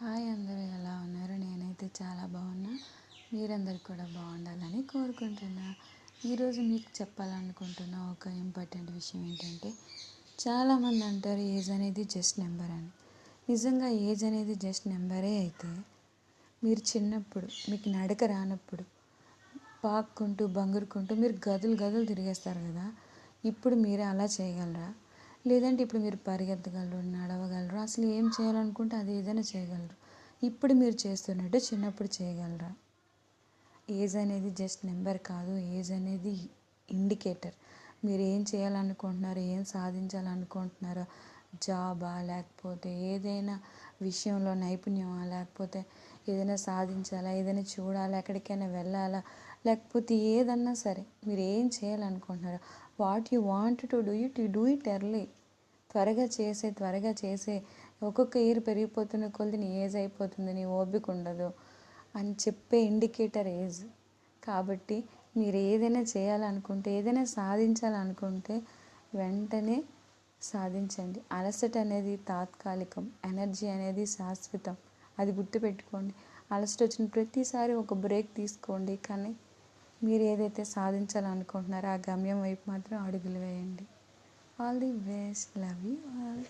Hi అందరూ ఎలా ఉన్నారు? నేనైతే చాలా బాగున్నా. మీరందరూ కూడా బాగుండాలని కోరుకుంటున్నా. ఈరోజు మీకు చెప్పాలనుకుంటున్న ఒక ఇంపార్టెంట్ విషయం ఏంటంటే, చాలామంది అంటారు ఏజ్ అనేది జస్ట్ నెంబర్ అని. నిజంగా ఏజ్ అనేది జస్ట్ నెంబరే అయితే, మీరు చిన్నప్పుడు మీకు నడక రానప్పుడు పాక్కుంటూ బంగురుకుంటూ మీరు గదులు గదులు తిరిగేస్తారు కదా, ఇప్పుడు మీరు అలా చేయగలరా? లేదంటే ఇప్పుడు మీరు పరిగెత్తగలరు, నడవగలరు, అసలు ఏం చేయాలనుకుంటే అది ఏదైనా చేయగలరు. ఇప్పుడు మీరు చేస్తున్నట్టు చిన్నప్పుడు చేయగలరా? ఏజ్ అనేది జస్ట్ నెంబర్ కాదు, ఏజ్ అనేది ఇండికేటర్. మీరు ఏం చేయాలనుకుంటున్నారో, ఏం సాధించాలనుకుంటున్నారో, జాబా, లేకపోతే ఏదైనా విషయంలో నైపుణ్యమా, లేకపోతే ఏదైనా సాధించాలా, ఏదైనా చూడాలా, ఎక్కడికైనా వెళ్ళాలా, లేకపోతే ఏదన్నా సరే మీరు ఏం చేయాలనుకుంటున్నారో, what you want to do it, you do it early. త్వరగా చేసే ఒక్కొక్క ఇయర్ పెరిగిపోతున్న కొద్ది నీ ఏజ్ అయిపోతుంది, నీ ఓపిక ఉండదు అని చెప్పే ఇండికేటర్ ఏజ్. కాబట్టి మీరు ఏదైనా చేయాలనుకుంటే, ఏదైనా సాధించాలనుకుంటే వెంటనే సాధించండి. అలసట అనేది తాత్కాలికం, ఎనర్జీ అనేది శాశ్వతం. అది గుర్తుపెట్టుకోండి. అలసట వచ్చిన ప్రతిసారి ఒక బ్రేక్ తీసుకోండి, కానీ మీరు ఏదైతే సాధించాలనుకుంటున్నారో ఆ గమ్యం వైపు మాత్రం అడుగులు వేయండి. All the best. Love you all.